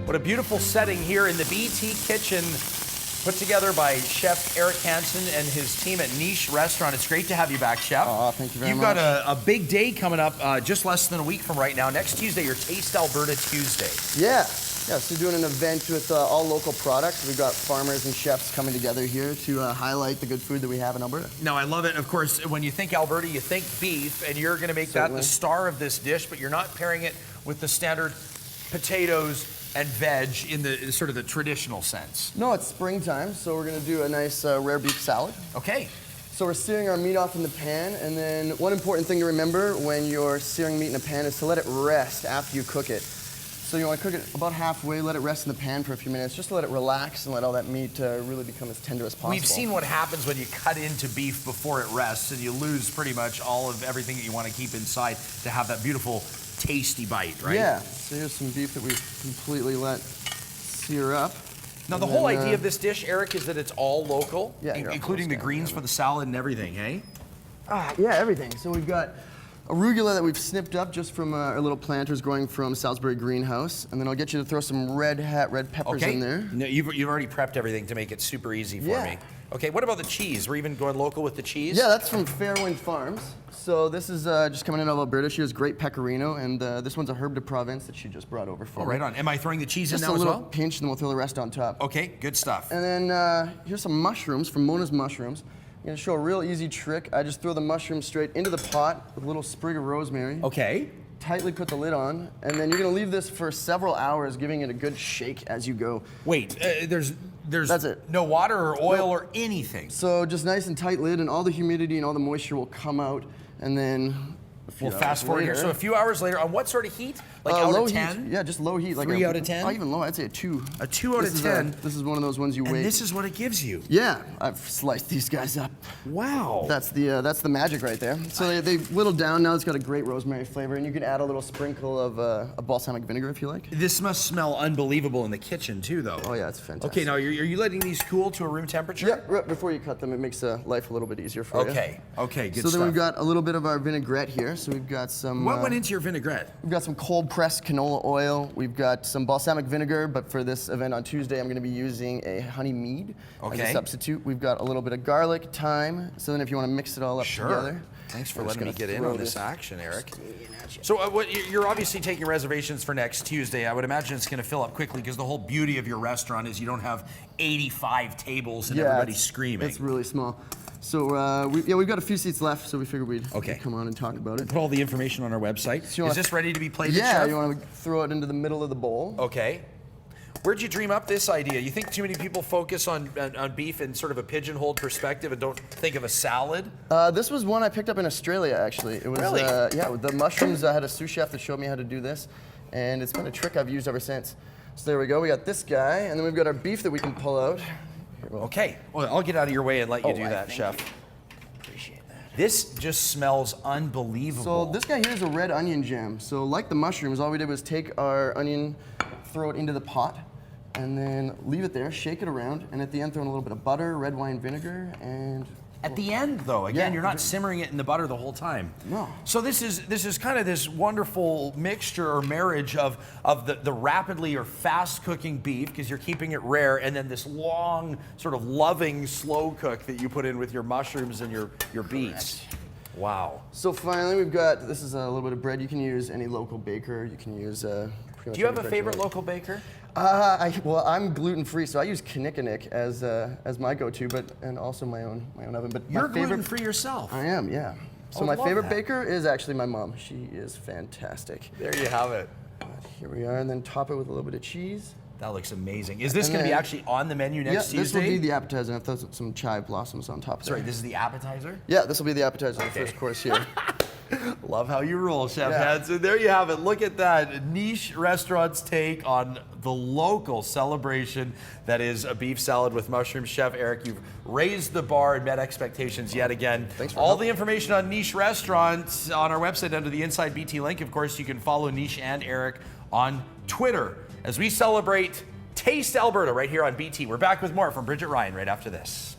What a beautiful setting here in the BT kitchen, put together by Chef Eric Hanson and his team at Niche Restaurant. It's great to have you back, Chef. Oh, thank you very much. You've got a big day coming up just less than a week from right now. Next Tuesday, your Taste Alberta Tuesday. Yeah, so doing an event with all local products. We've got farmers and chefs coming together here to highlight the good food that we have in Alberta. No, I love it. Of course, when you think Alberta, you think beef, and you're going to make that the star of this dish, but you're not pairing it with the standard potatoes and veg in the sort of the traditional sense. No, it's springtime, so we're gonna do a nice rare beef salad. Okay. So we're searing our meat off in the pan, and then one important thing to remember when you're searing meat in a pan is to let it rest after you cook it. So you want to cook it about halfway, let it rest in the pan for a few minutes, just to let it relax and let all that meat really become as tender as possible. We've seen what happens when you cut into beef before it rests, and you lose pretty much all of everything that you want to keep inside to have that beautiful, tasty bite, right? Yeah. So here's some beef that we've completely let sear up. Now, the whole idea of this dish, Eric, is that it's all local, including the course, greens for the salad and everything, hey? Yeah, everything. So we've got arugula that we've snipped up just from our little planters growing from Salisbury Greenhouse. And then I'll get you to throw some red peppers in there. No, you've already prepped everything to make it super easy for me. Okay, what about the cheese? We're even going local with the cheese? Yeah, that's from Fairwind Farms. So this is just coming in out of Alberta. She has great pecorino, and this one's a herb de Provence that she just brought over for me. Right on. Am I throwing the cheese in now as well? Just a little pinch, and then we'll throw the rest on top. Okay, good stuff. And then here's some mushrooms from Mona's Mushrooms. I'm gonna show a real easy trick. I just throw the mushrooms straight into the pot with a little sprig of rosemary. Okay. Tightly put the lid on, and then you're gonna leave this for several hours, giving it a good shake as you go. Wait, there's That's it. No water or oil or anything. So just nice and tight lid, and all the humidity and all the moisture will come out, and then we'll fast forward here. So a few hours later, on what sort of heat? Like out low of 10? Heat. Yeah, just low heat. Like 3 out of 10? Oh, even low. I'd say a 2. A 2 out of 10. This is one of those ones you wait. And this is what it gives you. Yeah, I've sliced these guys up. Wow. That's the magic right there. So they whittled down. Now it's got a great rosemary flavor, and you can add a little sprinkle of a balsamic vinegar if you like. This must smell unbelievable in the kitchen too, though. Oh yeah, it's fantastic. Okay, now are you letting these cool to a room temperature? Yeah, right before you cut them, it makes life a little bit easier for you. Okay, good stuff. So then we've got a little bit of our vinaigrette here. So we've got some. What went into your vinaigrette? We've got some cold pressed canola oil. We've got some balsamic vinegar, but for this event on Tuesday, I'm going to be using a honey mead as a substitute. We've got a little bit of garlic, thyme. So then if you want to mix it all up together. Thanks for letting me get in on this action, Eric. So you're obviously taking reservations for next Tuesday. I would imagine it's going to fill up quickly because the whole beauty of your restaurant is you don't have 85 tables and everybody screaming. It's really small. So we've got a few seats left, so we figured we'd come on and talk about it. Put all the information on our website. So is this ready to be plated, Yeah, Chef? you want to throw it into the middle of the bowl. Okay. Where'd you dream up this idea? You think too many people focus on beef in sort of a pigeonholed perspective and don't think of a salad? This was one I picked up in Australia, actually. It was, really? Yeah, with the mushrooms, I had a sous chef that showed me how to do this, and it's been a trick I've used ever since. So there we go, we got this guy, and then we've got our beef that we can pull out. Okay, well, I'll get out of your way and let you do that, Chef. Appreciate that. This just smells unbelievable. So this guy here is a red onion jam. So like the mushrooms, all we did was take our onion, throw it into the pot, and then leave it there, shake it around, and at the end throw in a little bit of butter, red wine vinegar, and... At the end, though, again, you're not simmering it in the butter the whole time. No. So this is kind of this wonderful mixture or marriage of the rapidly or fast cooking beef, because you're keeping it rare, and then this long, sort of loving slow cook that you put in with your mushrooms and your beets. Wow. So finally, we've got, this is a little bit of bread. You can use any local baker. You can use Do you have a favorite local baker? Well, I'm gluten-free, so I use Kinnikinnick as my go-to, and also my own oven. But you're gluten-free yourself. I am, yeah. So my favorite baker is actually my mom. She is fantastic. There you have it. Here we are, and then top it with a little bit of cheese. That looks amazing. Is this going to be actually on the menu next Tuesday? Yeah, this will be the appetizer. I've thrown some chive blossoms on top of it. Sorry, this is the appetizer? Yeah, this will be the appetizer, the first course here. Love how you roll, Chef Hanson. There you have it. Look at that. Niche Restaurant's take on the local celebration that is a beef salad with mushrooms. Chef Eric, you've raised the bar and met expectations yet again. Thanks for all the information on Niche Restaurant on our website under the Inside BT link. Of course, you can follow Niche and Eric on Twitter as we celebrate Taste Alberta right here on BT. We're back with more from Bridget Ryan right after this.